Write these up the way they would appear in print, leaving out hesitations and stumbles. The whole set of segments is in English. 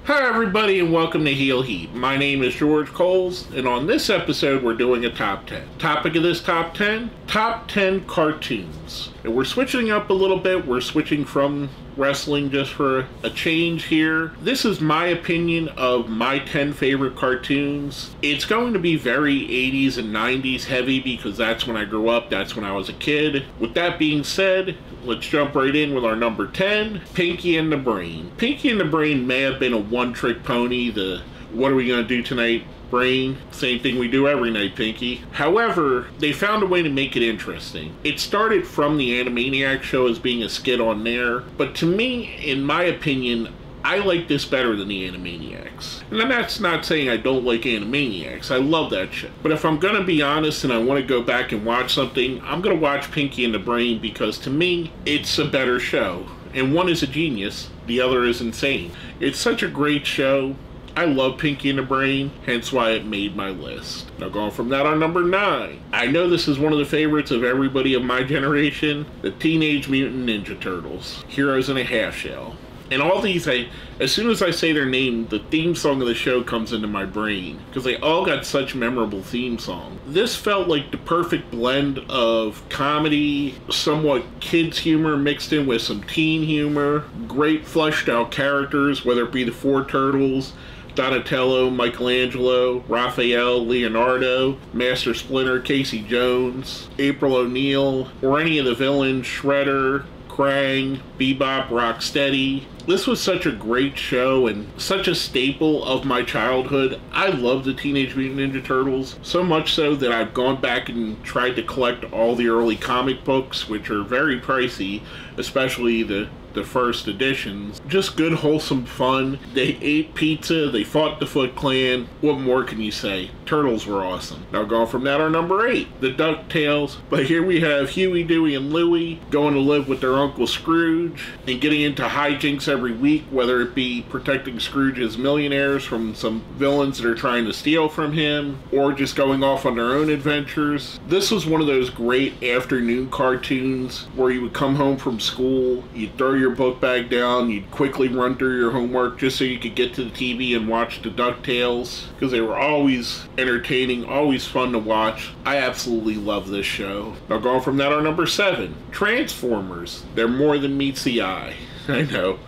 Hi everybody and welcome to Heel Heat. My name is George Coles and on this episode we're doing a top 10. Topic of this top 10? Top 10 cartoons. And we're switching up a little bit. We're switching from wrestling just for a change here. This is my opinion of my 10 favorite cartoons. It's going to be very 80s and 90s heavy because that's when I grew up, that's when I was a kid. With that being said, let's jump right in with our number 10, Pinky and the Brain. Pinky and the Brain may have been a one-trick pony, the what are we going to do tonight Brain, same thing we do every night, Pinky. However, they found a way to make it interesting. It started from the Animaniacs show as being a skit on there, but to me, in my opinion, I like this better than the Animaniacs. And that's not saying I don't like Animaniacs. I love that show. But if I'm going to be honest and I want to go back and watch something, I'm going to watch Pinky and the Brain because to me, it's a better show. And one is a genius, the other is insane. It's such a great show. I love Pinky and the Brain, hence why it made my list. Now going from that on number 9. I know this is one of the favorites of everybody of my generation, the Teenage Mutant Ninja Turtles, Heroes in a Half Shell. And all these, as soon as I say their name, the theme song of the show comes into my brain, because they all got such memorable theme songs. This felt like the perfect blend of comedy, somewhat kids humor mixed in with some teen humor, great fleshed out characters, whether it be the four turtles, Donatello, Michelangelo, Raphael, Leonardo, Master Splinter, Casey Jones, April O'Neil, or any of the villains, Shredder, Krang, Bebop, Rocksteady. This was such a great show and such a staple of my childhood. I love the Teenage Mutant Ninja Turtles, so much so that I've gone back and tried to collect all the early comic books, which are very pricey, especially the first editions. Just good, wholesome fun. They ate pizza, they fought the Foot Clan. What more can you say? Turtles were awesome. Now going from that, our number 8, the DuckTales. But here we have Huey, Dewey, and Louie going to live with their Uncle Scrooge and getting into hijinks every week, whether it be protecting Scrooge's millionaires from some villains that are trying to steal from him, or just going off on their own adventures. This was one of those great afternoon cartoons where you would come home from school, you'd throw your book bag down, you'd quickly run through your homework just so you could get to the TV and watch the DuckTales, because they were always entertaining, always fun to watch. I absolutely love this show. Now going from that, our number 7, Transformers. They're more than meets the eye. I know.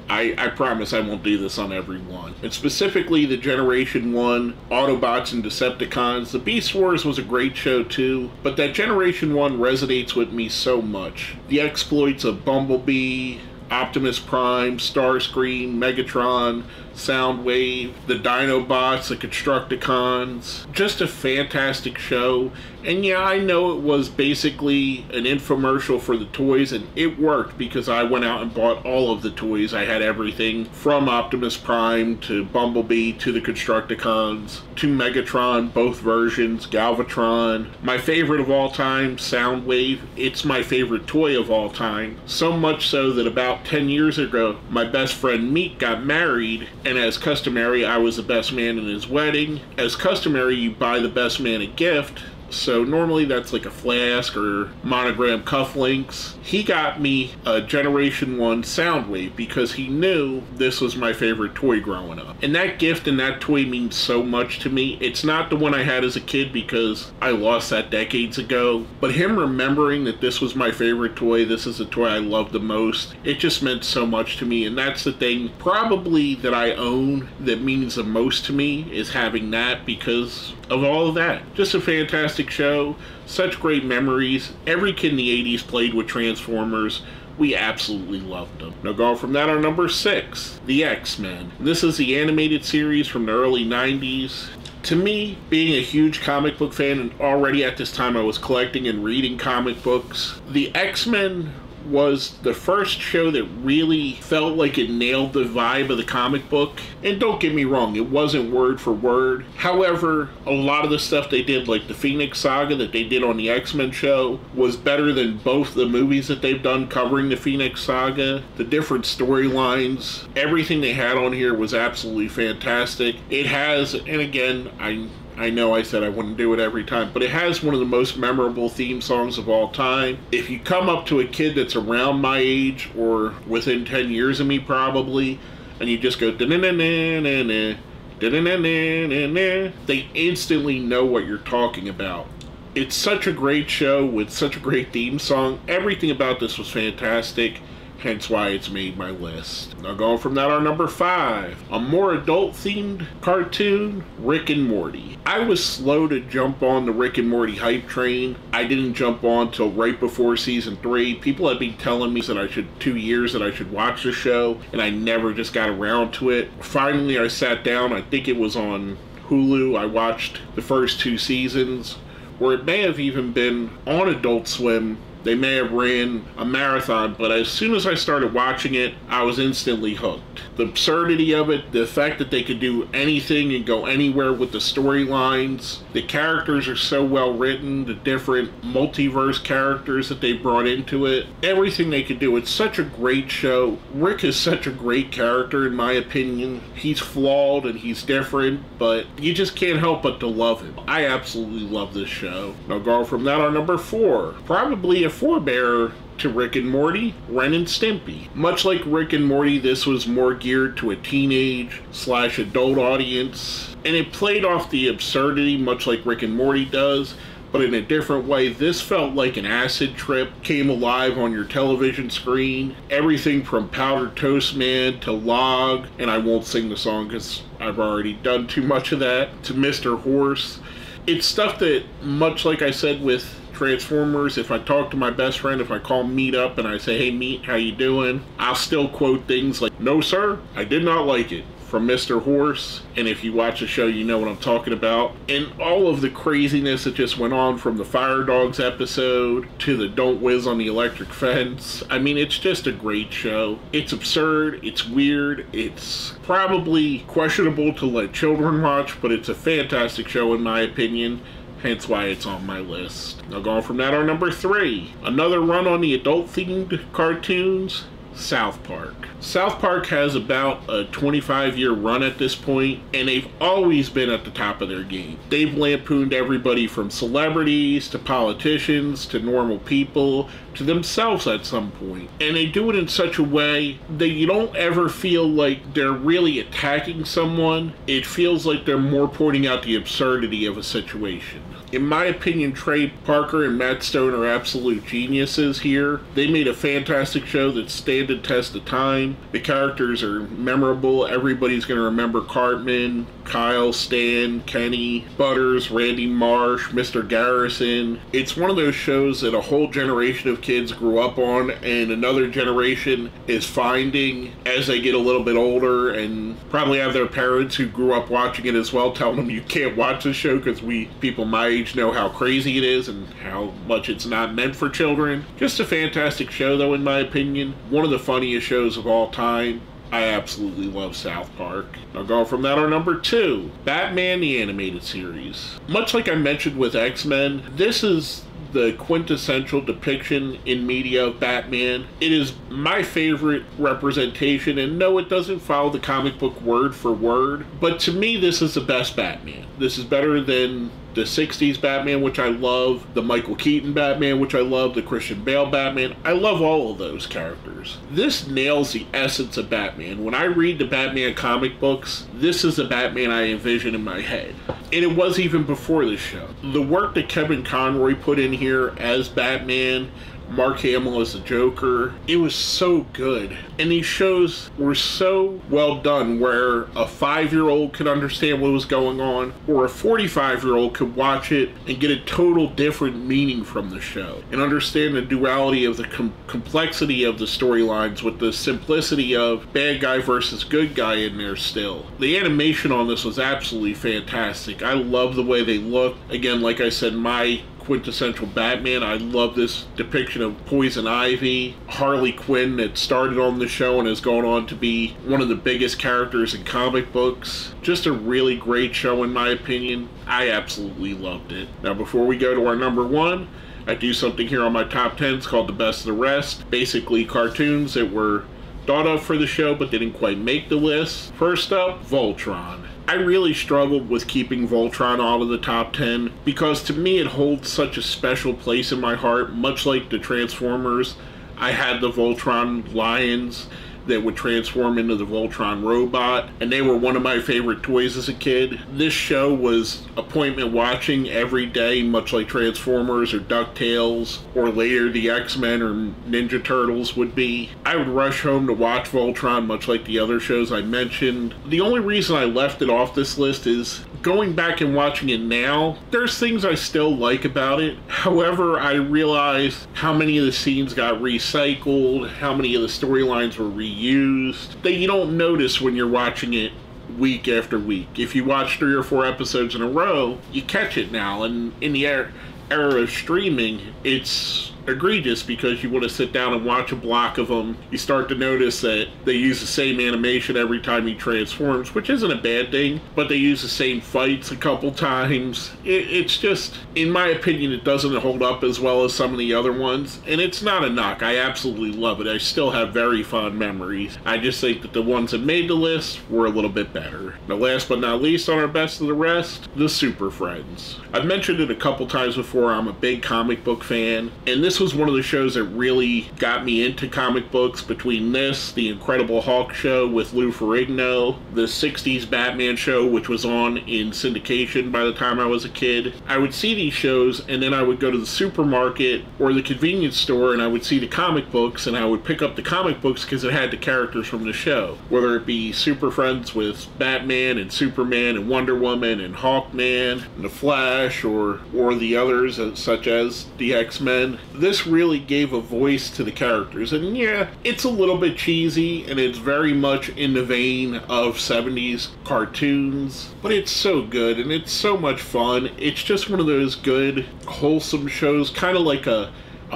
I promise I won't do this on every one. And specifically the Generation 1, Autobots and Decepticons. The Beast Wars was a great show too, but that Generation 1 resonates with me so much. The exploits of Bumblebee, Optimus Prime, Starscream, Megatron, Soundwave, the Dinobots, the Constructicons. Just a fantastic show. And yeah, I know it was basically an infomercial for the toys, and it worked because I went out and bought all of the toys. I had everything from Optimus Prime to Bumblebee to the Constructicons to Megatron, both versions, Galvatron. My favorite of all time, Soundwave. It's my favorite toy of all time. So much so that about 10 years ago, my best friend Meek got married, and as customary, I was the best man in his wedding. As customary, you buy the best man a gift. So normally that's like a flask or monogram cufflinks. He got me a Generation 1 Soundwave because he knew this was my favorite toy growing up. And that gift and that toy means so much to me. It's not the one I had as a kid because I lost that decades ago. But him remembering that this was my favorite toy, this is the toy I love the most, it just meant so much to me. And that's the thing probably that I own that means the most to me, is having that because of all of that. Just a fantastic show, such great memories. Every kid in the 80s played with Transformers. We absolutely loved them. Now going from that, our number 6, the X-Men. This is the animated series from the early 90s. To me, being a huge comic book fan, and already at this time I was collecting and reading comic books, the X-Men was the first show that really felt like it nailed the vibe of the comic book. And don't get me wrong, it wasn't word for word. However, a lot of the stuff they did, like the Phoenix Saga that they did on the X-Men show, was better than both the movies that they've done covering the Phoenix Saga. The different storylines, everything they had on here was absolutely fantastic. It has, and again, I know I said I wouldn't do it every time, but it has one of the most memorable theme songs of all time. If you come up to a kid that's around my age or within 10 years of me probably, and you just go da-na-na-na-na, da-na-na-na-na-na, they instantly know what you're talking about. It's such a great show with such a great theme song. Everything about this was fantastic, hence why it's made my list. Now going from that, our number 5, a more adult-themed cartoon, Rick and Morty. I was slow to jump on the Rick and Morty hype train. I didn't jump on till right before season 3. People had been telling me that 2 years that I should watch the show, and I never just got around to it. Finally, I sat down. I think it was on Hulu. I watched the first 2 seasons, or it may have even been on Adult Swim. They may have ran a marathon, but as soon as I started watching it, I was instantly hooked. The absurdity of it, the fact that they could do anything and go anywhere with the storylines, the characters are so well written, the different multiverse characters that they brought into it, everything they could do. It's such a great show. Rick is such a great character in my opinion. He's flawed and he's different, but you just can't help but to love him. I absolutely love this show. Now go from that, our number 4, probably a forebearer to Rick and Morty, Ren and Stimpy. Much like Rick and Morty, this was more geared to a teenage/adult audience, and it played off the absurdity much like Rick and Morty does, but in a different way. This felt like an acid trip came alive on your television screen. Everything from Powdered Toast Man to Log, and I won't sing the song because I've already done too much of that, to Mr. Horse. It's stuff that, much like I said with Transformers, if I talk to my best friend, if I call Meat up and I say, "Hey Meat, how you doing?" I'll still quote things like, "No sir, I did not like it," from Mr. Horse. And if you watch the show, you know what I'm talking about. And all of the craziness that just went on from the Fire Dogs episode to the Don't Whiz on the Electric Fence. I mean, it's just a great show. It's absurd, it's weird, it's probably questionable to let children watch, but it's a fantastic show in my opinion. Hence why it's on my list. Now going from that, our number 3, another run on the adult-themed cartoons, South Park. South Park has about a 25-year run at this point, and they've always been at the top of their game. They've lampooned everybody from celebrities to politicians to normal people to themselves at some point. And they do it in such a way that you don't ever feel like they're really attacking someone. It feels like they're more pointing out the absurdity of a situation. In my opinion, Trey Parker and Matt Stone are absolute geniuses here. They made a fantastic show that stands the test of time. The characters are memorable. Everybody's going to remember Cartman, Kyle, Stan, Kenny, Butters, Randy Marsh, Mr. Garrison. It's one of those shows that a whole generation of kids grew up on, and another generation is finding as they get a little bit older, and probably have their parents who grew up watching it as well telling them you can't watch this show because people my age know how crazy it is and how much it's not meant for children. Just a fantastic show though, in my opinion. One of the funniest shows of all time. I absolutely love South Park. Now going from that, our number 2, Batman the Animated Series. Much like I mentioned with X-Men, this is the quintessential depiction in media of Batman. It is my favorite representation, and no, it doesn't follow the comic book word for word, but to me this is the best Batman. This is better than the 60s Batman, which I love, the Michael Keaton Batman, which I love, the Christian Bale Batman. I love all of those characters. This nails the essence of Batman. When I read the Batman comic books, this is the Batman I envision in my head. And it was even before this show. The work that Kevin Conroy put in here as Batman, Mark Hamill as the Joker, it was so good. And these shows were so well done where a 5-year-old could understand what was going on, or a 45-year-old could watch it and get a total different meaning from the show and understand the duality of the complexity of the storylines with the simplicity of bad guy versus good guy in there still. The animation on this was absolutely fantastic. I love the way they look. Again, like I said, my quintessential Batman. I love this depiction of Poison Ivy, Harley Quinn that started on the show and has gone on to be one of the biggest characters in comic books. Just a really great show in my opinion. I absolutely loved it. Now before we go to our number 1, I do something here on my top 10s called the best of the rest. Basically cartoons that were thought of for the show but didn't quite make the list. First up, Voltron. I really struggled with keeping Voltron out of the top 10 because to me it holds such a special place in my heart. Much like the Transformers, I had the Voltron Lions. that would transform into the Voltron robot, and they were one of my favorite toys as a kid. This show was appointment watching every day, much like Transformers or DuckTales, or later the X-Men or Ninja Turtles would be. I would rush home to watch Voltron, much like the other shows I mentioned. The only reason I left it off this list is going back and watching it now, there's things I still like about it. However, I realized how many of the scenes got recycled, how many of the storylines were reused, that you don't notice when you're watching it week after week. If you watch 3 or 4 episodes in a row, you catch it now. And in the era of streaming, it's egregious because you want to sit down and watch a block of them. You start to notice that they use the same animation every time he transforms, which isn't a bad thing, but they use the same fights a couple times. It's just, in my opinion, it doesn't hold up as well as some of the other ones, and it's not a knock. I absolutely love it. I still have very fond memories. I just think that the ones that made the list were a little bit better. Now, last but not least on our best of the rest, the Super Friends. I've mentioned it a couple times before. I'm a big comic book fan, and this was one of the shows that really got me into comic books. Between this, the Incredible Hulk show with Lou Ferrigno, the 60s Batman show, which was on in syndication by the time I was a kid, I would see these shows, and then I would go to the supermarket or the convenience store, and I would see the comic books, and I would pick up the comic books because it had the characters from the show, whether it be Super Friends with Batman and Superman and Wonder Woman and Hawkman and the Flash, or the others such as the X-Men. This really gave a voice to the characters, and yeah, it's a little bit cheesy and it's very much in the vein of 70s cartoons, but it's so good and it's so much fun. It's just one of those good, wholesome shows, kind of like a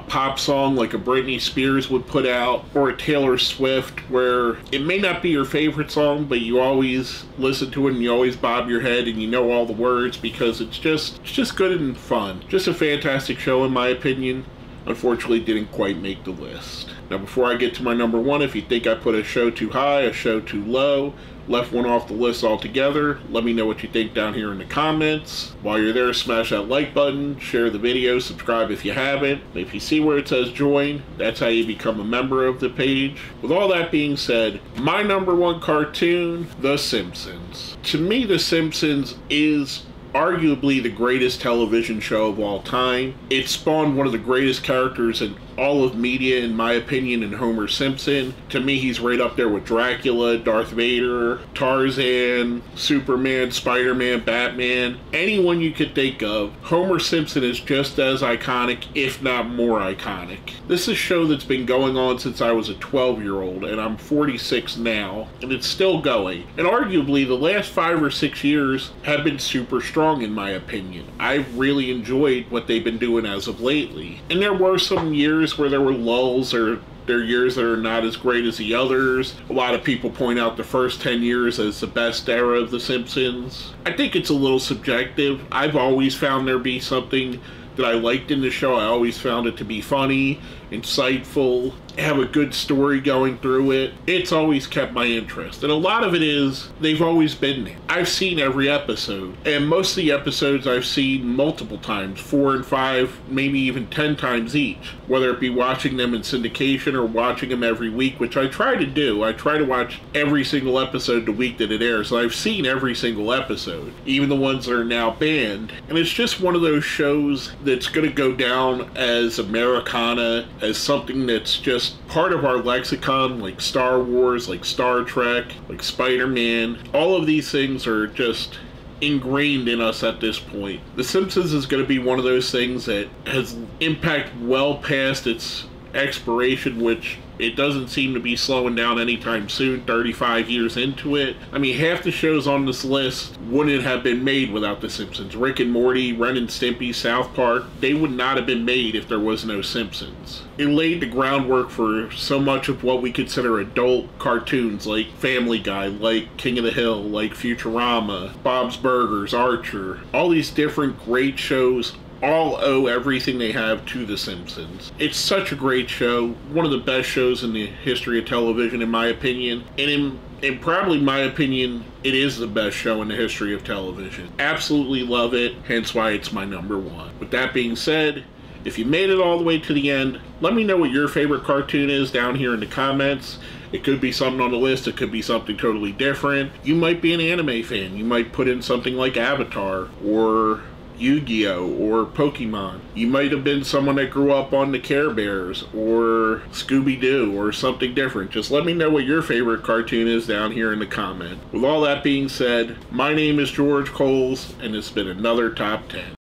pop song like a Britney Spears would put out, or a Taylor Swift, where it may not be your favorite song, but you always listen to it and you always bob your head and you know all the words because it's just good and fun. Just a fantastic show in my opinion. Unfortunately, didn't quite make the list. Now, before I get to my number one, if you think I put a show too high, a show too low, left one off the list altogether, let me know what you think down here in the comments. While you're there, smash that like button, share the video, subscribe if you haven't. If you see where it says join, that's how you become a member of the page. With all that being said, my number one cartoon, The Simpsons. To me, The Simpsons is arguably the greatest television show of all time. It spawned one of the greatest characters in all of media, in my opinion, in Homer Simpson. To me, he's right up there with Dracula, Darth Vader, Tarzan, Superman, Spider-Man, Batman, anyone you could think of. Homer Simpson is just as iconic, if not more iconic. This is a show that's been going on since I was a 12-year-old, and I'm 46 now, and it's still going. And arguably, the last 5 or 6 years have been super strong, in my opinion. I've really enjoyed what they've been doing as of lately. And there were some years where there were lulls, or there are years that are not as great as the others. A lot of people point out the first 10 years as the best era of The Simpsons. I think it's a little subjective. I've always found there be something that I liked in the show. I always found it to be funny, insightful, have a good story going through it. It's always kept my interest. And a lot of it is, they've always been there. I've seen every episode. And most of the episodes I've seen multiple times, 4 and 5, maybe even 10 times each. Whether it be watching them in syndication or watching them every week, which I try to do. I try to watch every single episode the week that it airs. So I've seen every single episode, even the ones that are now banned. And it's just one of those shows that's going to go down as Americana, as something that's just part of our lexicon, like Star Wars, like Star Trek, like Spider-Man. All of these things are just ingrained in us at this point. The Simpsons is going to be one of those things that has impact well past its expiration, which it doesn't seem to be slowing down anytime soon, 35 years into it. I mean, half the shows on this list wouldn't have been made without The Simpsons. Rick and Morty, Ren and Stimpy, South Park, they would not have been made if there was no Simpsons. It laid the groundwork for so much of what we consider adult cartoons, like Family Guy, like King of the Hill, like Futurama, Bob's Burgers, Archer. All these different great shows all owe everything they have to The Simpsons. It's such a great show, one of the best shows in the history of television, in my opinion, and in probably my opinion, it is the best show in the history of television. Absolutely love it, hence why it's my number one. With that being said, if you made it all the way to the end, let me know what your favorite cartoon is down here in the comments. It could be something on the list. It could be something totally different. You might be an anime fan. You might put in something like Avatar or Yu-Gi-Oh! Or Pokemon. You might have been someone that grew up on the Care Bears or Scooby-Doo or something different. Just let me know what your favorite cartoon is down here in the comment. With all that being said, my name is George Coles, and it's been another Top 10.